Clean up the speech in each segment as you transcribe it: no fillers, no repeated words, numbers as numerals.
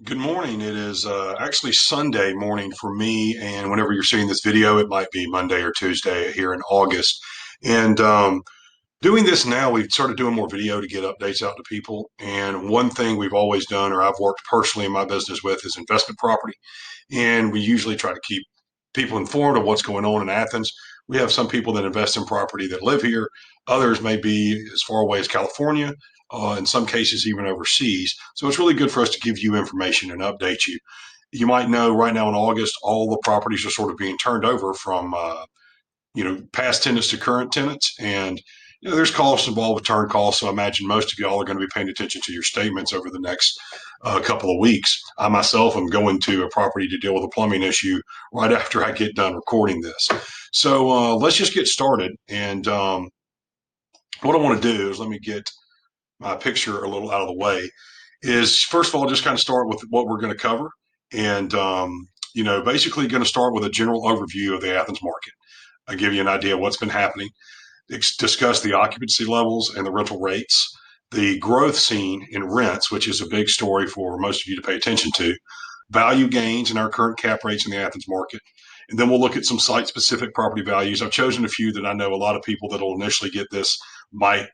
Good morning. It is actually Sunday morning for me, and whenever you're seeing this video, it might be Monday or Tuesday here in August. And doing this now, we've started doing more video to get updates out to people. And one thing we've always done, or I've worked personally in my business with, is investment property. And we usually try to keep people informed of what's going on in Athens. We have some people that invest in property that live here. Others may be as far away as California, in some cases even overseas. So it's really good for us to give you information and update you. You might know right now in August, all the properties are sort of being turned over from past tenants to current tenants, and there's costs involved with turn costs. So I imagine most of y'all are going to be paying attention to your statements over the next couple of weeks. I myself am going to a property to deal with a plumbing issue right after I get done recording this. So let's just get started. And what I want to do is let me get my picture a little out of the way. Is first of all just kind of start with what we're going to cover, and basically going to start with a general overview of the Athens market. I give you an idea of what's been happening, discuss the occupancy levels and the rental rates, the growth seen in rents, which is a big story for most of you to pay attention to, value gains in our current cap rates in the Athens market. And then we'll look at some site specific property values. I've chosen a few that I know a lot of people that will initially get this might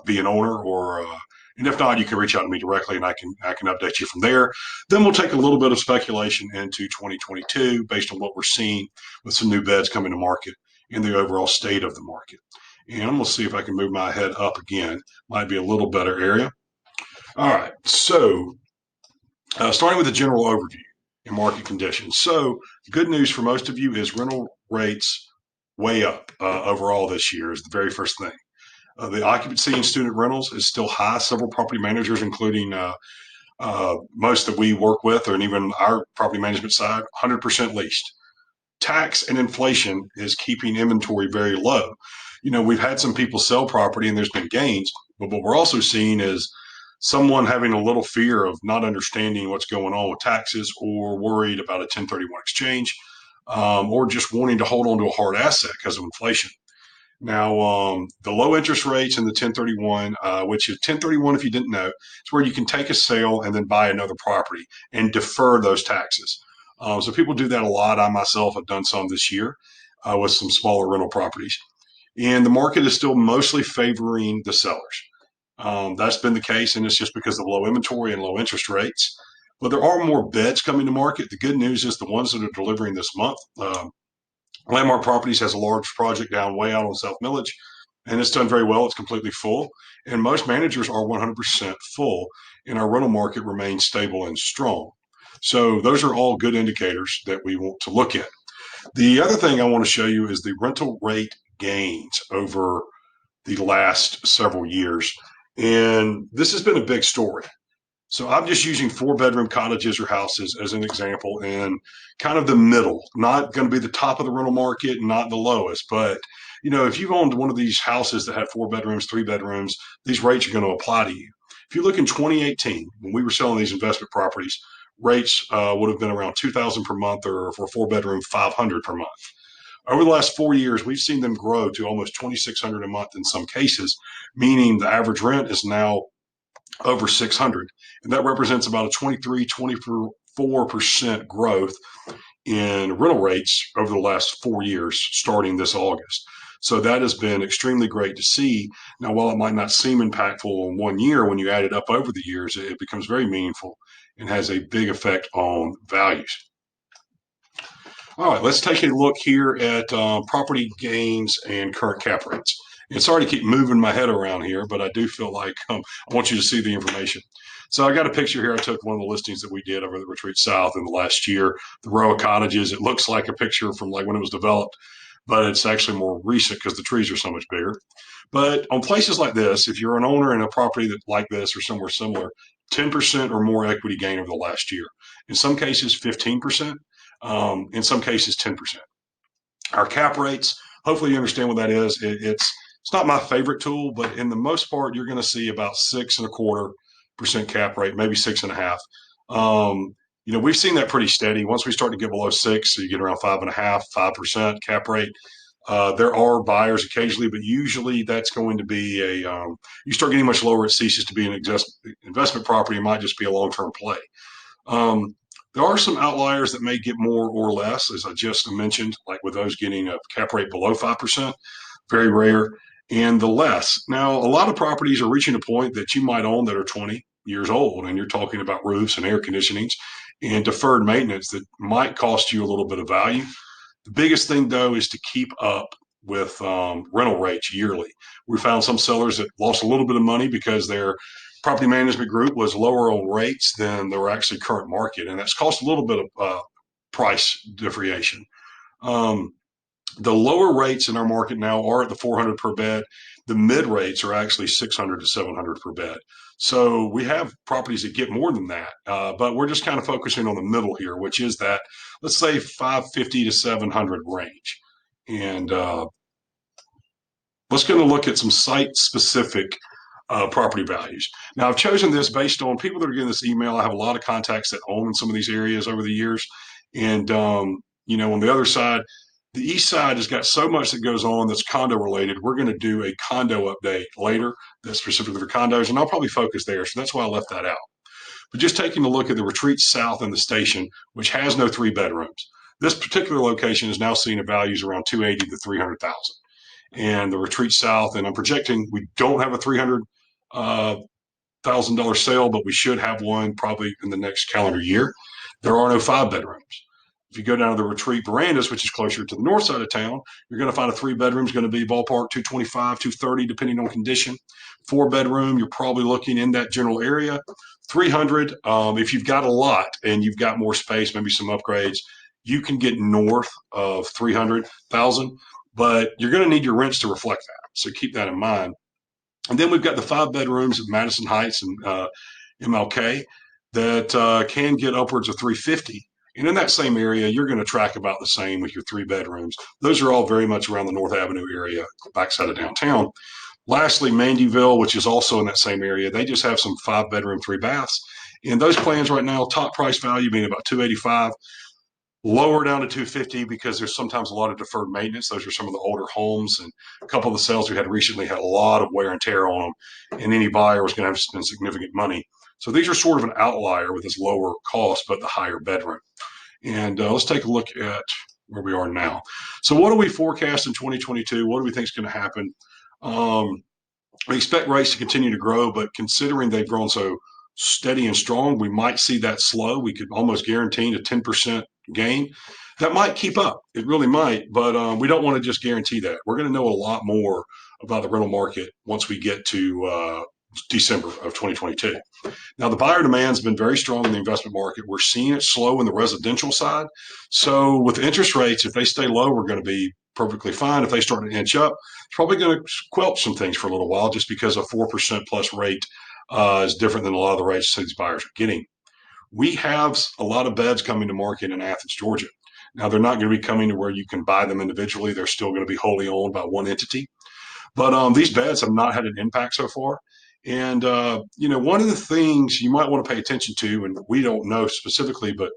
be an owner or and if not, you can reach out to me directly and I can update you from there. Then we'll take a little bit of speculation into 2022 based on what we're seeing with some new beds coming to market and the overall state of the market. And I'm going to see if I can move my head up again. Might be a little better area. All right. So, starting with a general overview and market conditions. So, good news for most of you is rental rates way up overall this year, is the very first thing. The occupancy in student rentals is still high. Several property managers, including most that we work with, or even our property management side, 100% leased. Tax and inflation is keeping inventory very low. We've had some people sell property and there's been gains, but what we're also seeing is someone having a little fear of not understanding what's going on with taxes, or worried about a 1031 exchange, or just wanting to hold on to a hard asset because of inflation. Now, the low interest rates and the 1031, which is 1031, if you didn't know, it's where you can take a sale and then buy another property and defer those taxes. So people do that a lot. I myself have done some this year with some smaller rental properties. And the market is still mostly favoring the sellers. That's been the case, and it's just because of low inventory and low interest rates. But there are more beds coming to market. The good news is the ones that are delivering this month. Landmark Properties has a large project down way out on South Millage, and it's done very well. It's completely full, and most managers are 100% full, and our rental market remains stable and strong. So those are all good indicators that we want to look at. The other thing I want to show you is the rental rate gains over the last several years. And this has been a big story. So I'm just using 4-bedroom cottages or houses as an example, and kind of the middle, not going to be the top of the rental market, not the lowest. But, if you've owned one of these houses that had 4 bedrooms, 3 bedrooms, these rates are going to apply to you. If you look in 2018, when we were selling these investment properties, rates would have been around 2,000 per month, or for a 4 bedroom, 500 per month. Over the last 4 years, we've seen them grow to almost 2,600 a month in some cases, meaning the average rent is now over 600. And that represents about a 23, 24% growth in rental rates over the last 4 years, starting this August. So that has been extremely great to see. Now, while it might not seem impactful in 1 year, when you add it up over the years, it becomes very meaningful and has a big effect on values. All right, let's take a look here at property gains and current cap rates. And sorry to keep moving my head around here, but I do feel like I want you to see the information. So I got a picture here. I took one of the listings that we did over the Retreat South in the last year, the row of cottages. It looks like a picture from like when it was developed, but it's actually more recent because the trees are so much bigger. But on places like this, if you're an owner in a property that like this or somewhere similar, 10% or more equity gain over the last year. In some cases, 15%. In some cases, 10%. Our cap rates, hopefully you understand what that is. It's not my favorite tool, but in the most part, you're going to see about 6.25% cap rate, maybe 6.5. We've seen that pretty steady. Once we start to get below 6, so you get around 5.5, 5% cap rate. There are buyers occasionally, but usually that's going to be you start getting much lower, it ceases to be an investment property. It might just be a long-term play. Um, there are some outliers that may get more or less, as I just mentioned, like with those getting a cap rate below 5%, very rare, and the less. Now, a lot of properties are reaching a point that you might own that are 20 years old, and you're talking about roofs and air conditionings and deferred maintenance that might cost you a little bit of value. The biggest thing, though, is to keep up with rental rates yearly. We found some sellers that lost a little bit of money because their property management group was lower on rates than their actually current market, and that's cost a little bit of price differentiation. Um, the lower rates in our market now are at the 400 per bed. The mid rates are actually 600 to 700 per bed. So we have properties that get more than that, but we're just kind of focusing on the middle here, which is that, let's say, 550 to 700 range. And let's going to look at some site specific property values. Now, I've chosen this based on people that are getting this email. I have a lot of contacts that own in some of these areas over the years. And, on the other side, the east side has got so much that goes on that's condo related. We're going to do a condo update later that's specifically for condos, and I'll probably focus there. So that's why I left that out. But just taking a look at the retreat south and the station, which has no 3 bedrooms, this particular location is now seeing a values around 280 to 300,000. And the retreat south, and I'm projecting we don't have a $300,000 sale, but we should have one probably in the next calendar year. There are no 5 bedrooms. If you go down to the retreat verandas, which is closer to the north side of town, you're going to find a 3 bedroom is going to be ballpark 225, 230, depending on condition. 4 bedroom, you're probably looking in that general area. 300, if you've got a lot and you've got more space, maybe some upgrades, you can get north of 300,000, but you're going to need your rents to reflect that. So keep that in mind. And then we've got the 5 bedrooms at Madison Heights and MLK that can get upwards of 350. And in that same area, you're going to track about the same with your 3 bedrooms. Those are all very much around the North Avenue area, backside of downtown. Lastly, Mandyville, which is also in that same area, they just have some 5 bedroom, 3 baths. And those plans right now, top price value being about 285, lower down to 250 because there's sometimes a lot of deferred maintenance. Those are some of the older homes, and a couple of the sales we had recently had a lot of wear and tear on them, and any buyer was going to have to spend significant money. So these are sort of an outlier with this lower cost but the higher bedroom. And let's take a look at where we are now. So what do we forecast in 2022? What do we think is going to happen? We expect rates to continue to grow, but considering they've grown so steady and strong, we might see that slow. We could almost guarantee a 10% gain. That might keep up. It really might, but we don't want to just guarantee that. We're going to know a lot more about the rental market once we get to December of 2022. Now, the buyer demand has been very strong in the investment market. We're seeing it slow in the residential side. So with interest rates, if they stay low, we're going to be perfectly fine. If they start to inch up, it's probably going to squelch some things for a little while just because a 4% plus rate is different than a lot of the rates these buyers are getting. We have a lot of beds coming to market in Athens, Georgia. Now, they're not going to be coming to where you can buy them individually. They're still going to be wholly owned by one entity. But these beds have not had an impact so far. And, one of the things you might want to pay attention to, and we don't know specifically, but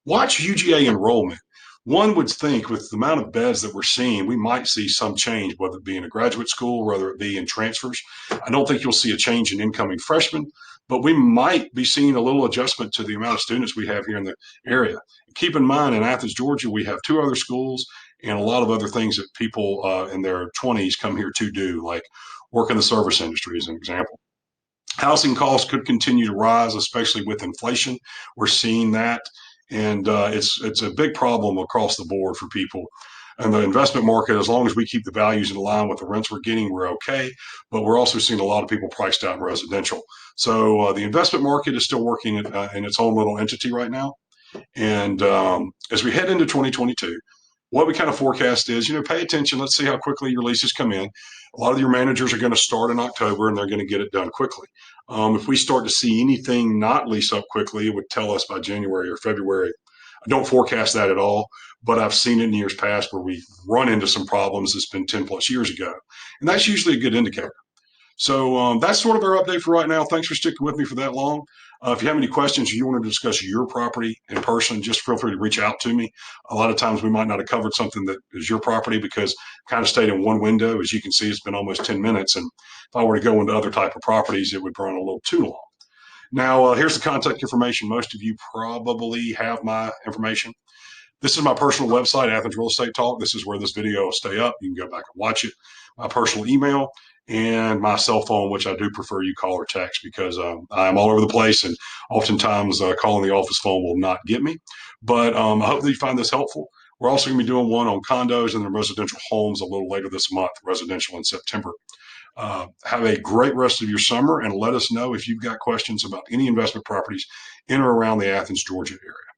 watch UGA enrollment. One would think with the amount of beds that we're seeing, we might see some change, whether it be in a graduate school, whether it be in transfers. I don't think you'll see a change in incoming freshmen, but we might be seeing a little adjustment to the amount of students we have here in the area. Keep in mind, in Athens, Georgia, we have 2 other schools and a lot of other things that people in their 20s come here to do, like work in the service industry, as an example. Housing costs could continue to rise, especially with inflation. We're seeing that, and it's a big problem across the board for people. And the investment market, as long as we keep the values in line with the rents we're getting, we're okay. But we're also seeing a lot of people priced out in residential. So the investment market is still working in its own little entity right now. And as we head into 2022, what we kind of forecast is, pay attention. Let's see how quickly your leases come in. A lot of your managers are going to start in October and they're going to get it done quickly. If we start to see anything not lease up quickly, it would tell us by January or February. I don't forecast that at all, but I've seen it in years past where we've run into some problems that's been 10 plus years ago. And that's usually a good indicator. So that's sort of our update for right now. Thanks for sticking with me for that long. If you have any questions or you want to discuss your property in person, just feel free to reach out to me. A lot of times we might not have covered something that is your property because I kind of stayed in one window. As you can see, it's been almost 10 minutes. And if I were to go into other type of properties, it would run a little too long. Now, here's the contact information. Most of you probably have my information. This is my personal website, Athens Real Estate Talk. This is where this video will stay up. You can go back and watch it. My personal email and my cell phone, which I do prefer you call or text because I'm all over the place and oftentimes calling the office phone will not get me. But I hope that you find this helpful. We're also going to be doing one on condos and then residential homes a little later this month, residential in September. Have a great rest of your summer and let us know if you've got questions about any investment properties in or around the Athens, Georgia area.